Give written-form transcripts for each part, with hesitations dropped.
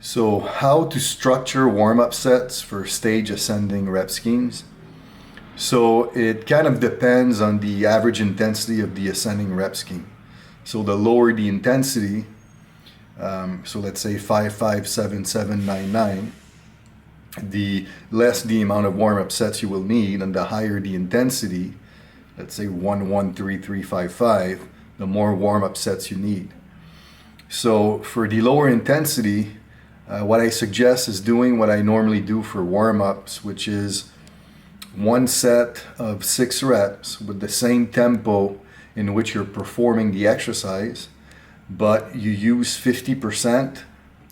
So, how to structure warm-up sets for stage ascending rep schemes. So, it kind of depends on the average intensity of the ascending rep scheme. So, the lower the intensity, so let's say 5, 5, 7, 7, 9, 9, the less the amount of warm-up sets you will need, and the higher the intensity, let's say 1, 1, 3, 3, 5, 5, the more warm-up sets you need. So, for the lower intensity, what I suggest is doing what I normally do for warm-ups, which is one set of 6 reps with the same tempo in which you're performing the exercise, but you use 50%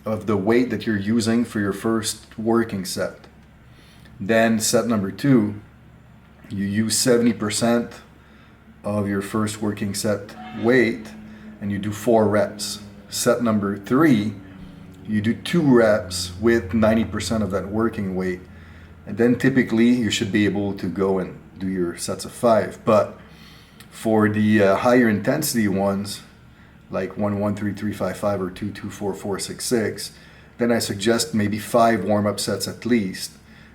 of the weight that you're using for your first working set. Then set number 2, you use 70% of your first working set weight and you do 4 reps. Set number 3, you do 2 reps with 90% of that working weight. And then typically you should be able to go and do your sets of 5. But for the higher intensity ones, like 1, 1, 3, 3, 5, 5, or 2, 2, 4, 4, 6, 6, then I suggest maybe 5 warm-up sets at least,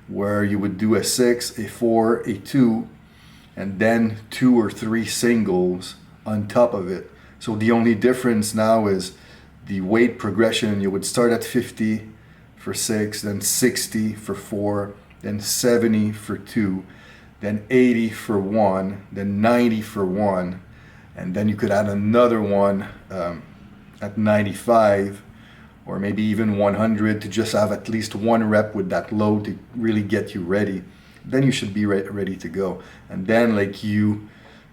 where you would do a 6, a 4, a 2, and then 2 or 3 singles on top of it. So the only difference now is the weight progression. You would start at 50 for 6, then 60 for 4, then 70 for 2, then 80 for 1, then 90 for 1, and then you could add another one at 95, or maybe even 100 to just have at least 1 rep with that load to really get you ready. Then you should be ready to go. And then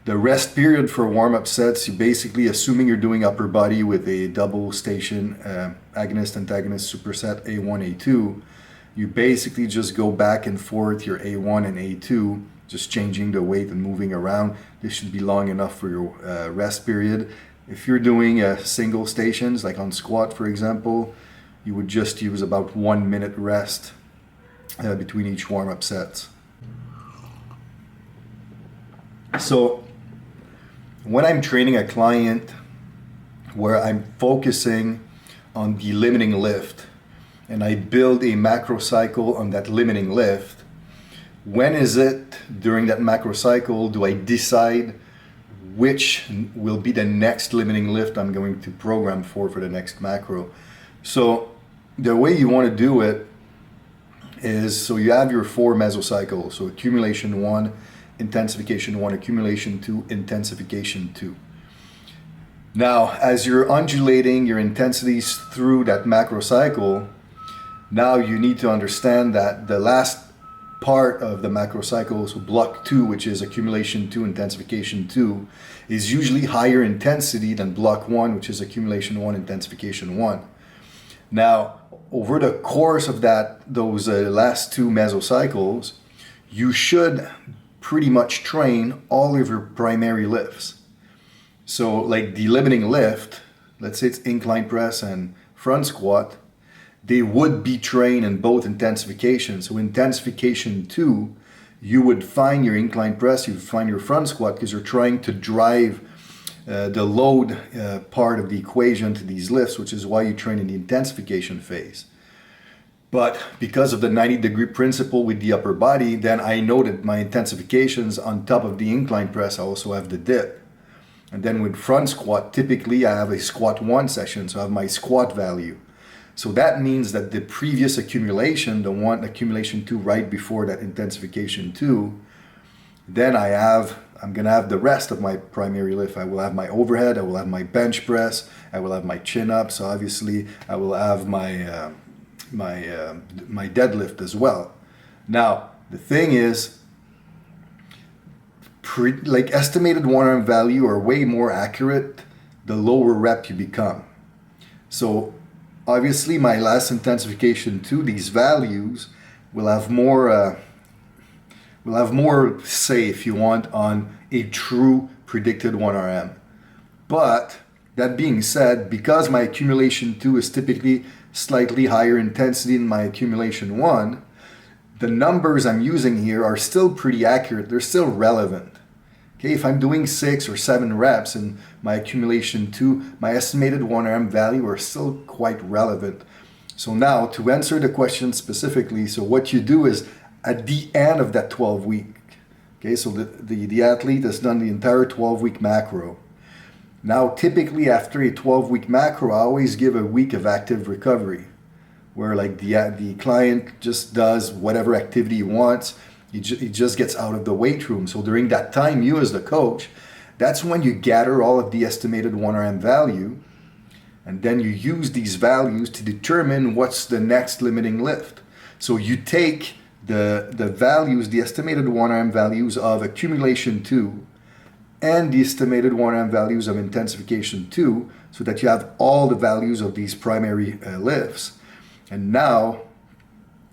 the rest period for warm-up sets, you basically, assuming you're doing upper body with a double station agonist-antagonist superset A1, A2, you basically just go back and forth your A1 and A2, just changing the weight and moving around. This should be long enough for your rest period. If you're doing single stations, like on squat, for example, you would just use about 1 minute rest between each warm-up sets. So, when I'm training a client where I'm focusing on the limiting lift and I build a macrocycle on that limiting lift, when is it during that macrocycle do I decide which will be the next limiting lift I'm going to program for the next macro? So the way you want to do it is, so you have your 4 mesocycles, so accumulation 1, intensification 1, accumulation 2, intensification 2. Now, as you're undulating your intensities through that macro cycle, now you need to understand that the last part of the macro cycle, so block 2, which is accumulation 2, intensification 2, is usually higher intensity than block 1, which is accumulation 1, intensification 1. Now, over the course of those last 2 mesocycles, you should pretty much train all of your primary lifts. So like the limiting lift, let's say it's incline press and front squat, they would be trained in both intensification. So intensification 2, you would find your incline press, you would find your front squat, because you're trying to drive the load part of the equation to these lifts, which is why you train in the intensification phase. But because of the 90-degree principle with the upper body, then I know that my intensifications on top of the incline press, I also have the dip. And then with front squat, typically I have a squat 1 session, so I have my squat value. So that means that the previous accumulation, the one accumulation 2 right before that intensification 2, then I'm gonna have the rest of my primary lift. I will have my overhead, I will have my bench press, I will have my chin up, so obviously I will have my my deadlift as well. Now the thing is, estimated 1RM value are way more accurate the lower rep you become. So obviously my last intensification 2, these values will have more say, if you want, on a true predicted 1RM. But that being said, because my accumulation 2 is typically slightly higher intensity than my accumulation 1, the numbers I'm using here are still pretty accurate. They're still relevant. Okay, if I'm doing 6 or 7 reps in my accumulation 2, my estimated 1RM value are still quite relevant. So now to answer the question specifically, so what you do is at the end of that 12 week, okay, so the athlete has done the entire 12-week macro. Now, typically after a 12-week macro, I always give a week of active recovery, where like the client just does whatever activity he wants. He just gets out of the weight room. So during that time, you as the coach, that's when you gather all of the estimated 1RM value, and then you use these values to determine what's the next limiting lift. So you take the values, the estimated 1RM values of accumulation 2 and the estimated 1RM values of intensification 2, so that you have all the values of these primary lifts. And now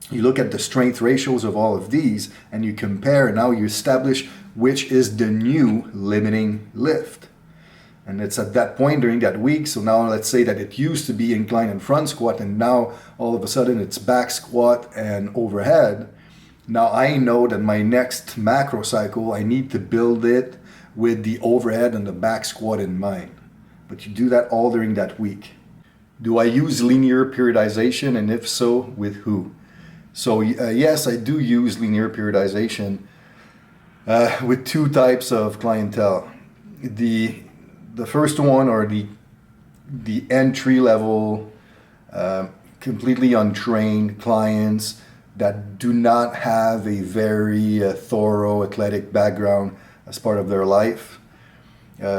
you look at the strength ratios of all of these and you compare, and now you establish which is the new limiting lift. And it's at that point during that week. So now let's say that it used to be incline and front squat, and now all of a sudden it's back squat and overhead. Now I know that my next macro cycle, I need to build it with the overhead and the back squat in mind. But you do that all during that week. Do I use linear periodization, and if so, with who? So yes, I do use linear periodization with two types of clientele. The first one, or the entry level, completely untrained clients that do not have a very thorough athletic background as part of their life.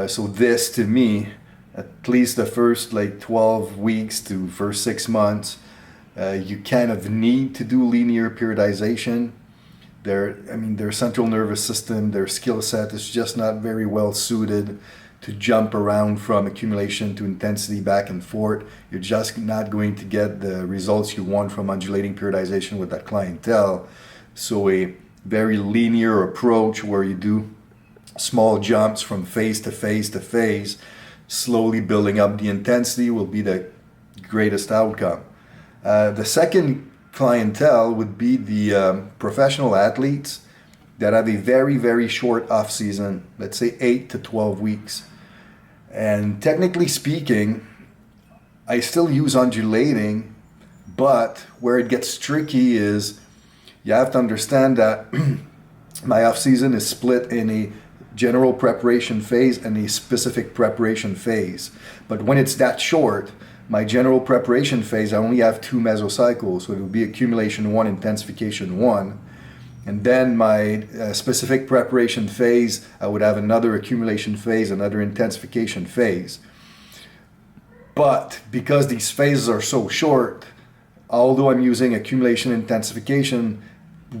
So this, to me, at least the first like 12 weeks to first 6 months, you kind of need to do linear periodization. Their central nervous system, their skill set is just not very well suited to jump around from accumulation to intensity back and forth. You're just not going to get the results you want from undulating periodization with that clientele. So a very linear approach where you do small jumps from phase to phase to phase, slowly building up the intensity, will be the greatest outcome. The second clientele would be the professional athletes that have a very, very short off season, let's say 8 to 12 weeks. And technically speaking, I still use undulating, but where it gets tricky is you have to understand that my off season is split in a general preparation phase and a specific preparation phase. But when it's that short, my general preparation phase, I only have 2 mesocycles, so it would be accumulation 1, intensification 1. And then my specific preparation phase, I would have another accumulation phase, another intensification phase. But because these phases are so short, although I'm using accumulation intensification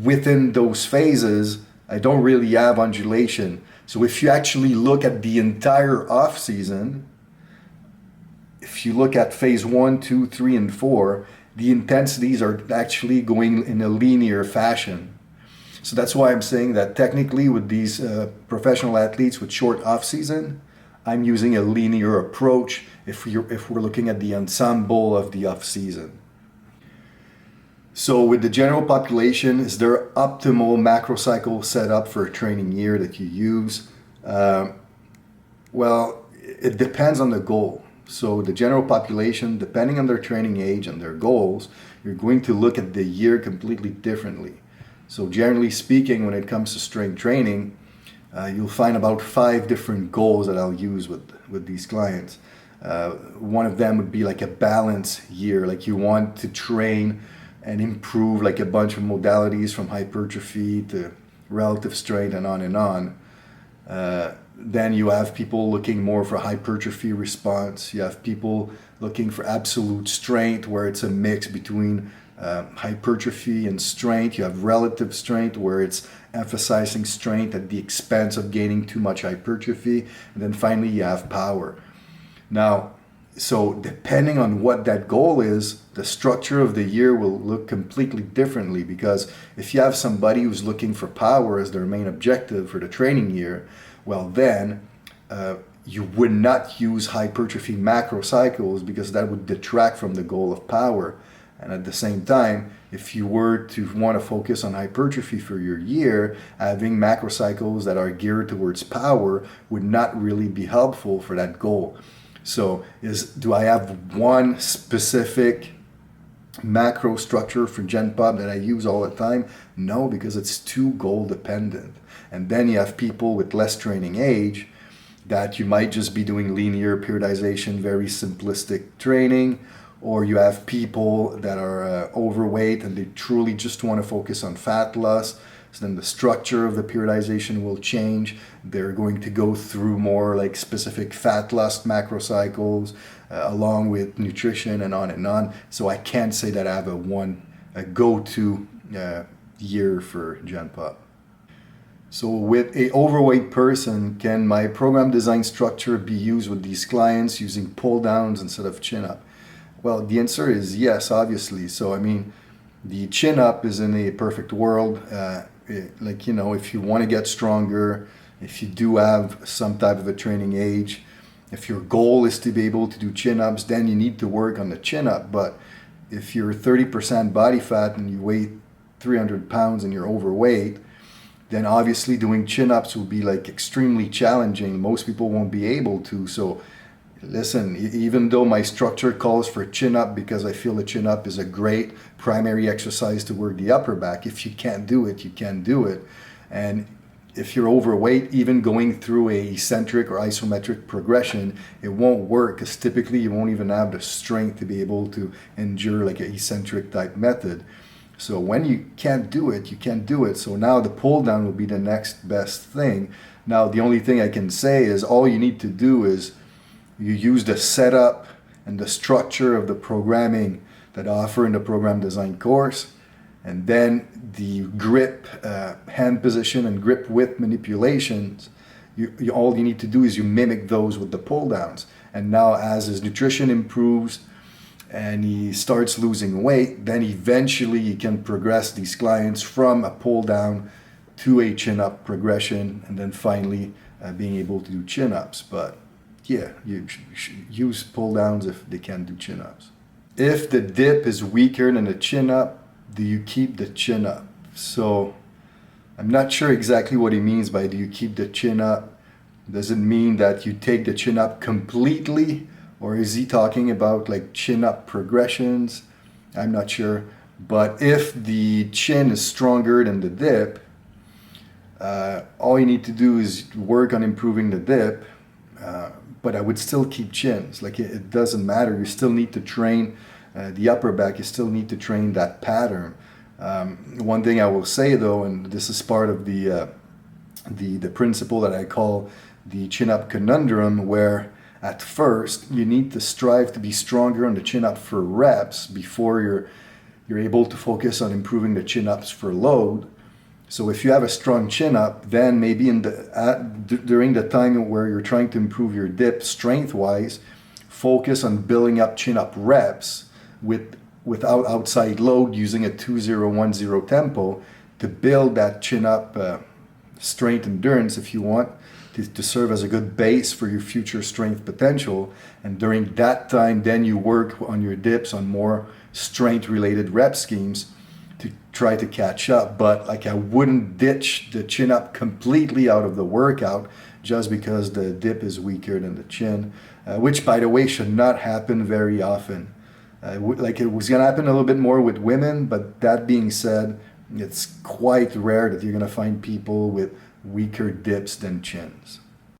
within those phases, I don't really have undulation. So if you actually look at the entire off season, if you look at phase 1, 2, 3, and 4, the intensities are actually going in a linear fashion. So that's why I'm saying that technically with these professional athletes with short off season, I'm using a linear approach if we're looking at the ensemble of the off season. So with the general population, is there optimal macrocycle setup for a training year that you use? Well, it depends on the goal. So the general population, depending on their training age and their goals, you're going to look at the year completely differently. So generally speaking, when it comes to strength training, you'll find about 5 different goals that I'll use with these clients. One of them would be like a balance year, like you want to train and improve like a bunch of modalities from hypertrophy to relative strength and on and on. Then you have people looking more for hypertrophy response. You have people looking for absolute strength, where it's a mix between hypertrophy and strength. You have relative strength, where it's emphasizing strength at the expense of gaining too much hypertrophy. And then finally you have power. Now, so depending on what that goal is, the structure of the year will look completely differently, because if you have somebody who's looking for power as their main objective for the training year, well then you would not use hypertrophy macro cycles, because that would detract from the goal of power. And at the same time, if you were to want to focus on hypertrophy for your year, having macro cycles that are geared towards power would not really be helpful for that goal. So do I have one specific macro structure for Gen Pop that I use all the time? No, because it's too goal dependent. And then you have people with less training age that you might just be doing linear periodization, very simplistic training, or you have people that are overweight and they truly just want to focus on fat loss. So then the structure of the periodization will change. They're going to go through more like specific fat loss macrocycles along with nutrition and on and on. So I can't say that I have a go-to year for Gen Pop. So with a overweight person, can my program design structure be used with these clients using pull downs instead of chin up? Well, the answer is yes, obviously. So I mean, the chin up is in a perfect world. If you want to get stronger, if you do have some type of a training age, if your goal is to be able to do chin ups, then you need to work on the chin up. But if you're 30% body fat and you weigh 300 pounds and you're overweight, then obviously doing chin-ups will be like extremely challenging. Most people won't be able to. So listen, even though my structure calls for chin-up because I feel the chin-up is a great primary exercise to work the upper back, if you can't do it, you can't do it. And if you're overweight, even going through a eccentric or isometric progression, it won't work because typically you won't even have the strength to be able to endure like an eccentric type method. So when you can't do it, you can't do it. So now the pull down will be the next best thing. Now the only thing I can say is all you need to do is you use the setup and the structure of the programming that I offer in the program design course, and then the grip, hand position and grip width manipulations. All you need to do is you mimic those with the pull downs. And now as his nutrition improves, and he starts losing weight, then eventually you can progress these clients from a pull down to a chin up progression, and then finally being able to do chin ups. But yeah, you should use pull downs if they can't do chin ups. If the dip is weaker than the chin up, do you keep the chin up? So I'm not sure exactly what he means by do you keep the chin up. Does it mean that you take the chin up completely? Or is he talking about like chin up progressions? I'm not sure. But if the chin is stronger than the dip, all you need to do is work on improving the dip. But I would still keep chins. Like it doesn't matter. You still need to train the upper back. You still need to train that pattern. One thing I will say though, and this is part of the principle that I call the chin up conundrum, where at first, you need to strive to be stronger on the chin-up for reps before you're able to focus on improving the chin-ups for load. So if you have a strong chin-up, then maybe during the time where you're trying to improve your dip strength-wise, focus on building up chin-up reps without outside load using a 2-0-1-0 tempo to build that chin-up strength endurance if you want. To serve as a good base for your future strength potential. And during that time, then you work on your dips on more strength related rep schemes to try to catch up. But like I wouldn't ditch the chin up completely out of the workout just because the dip is weaker than the chin, which by the way should not happen very often. Like it was gonna happen a little bit more with women, but that being said, it's quite rare that you're gonna find people with weaker dips than chins.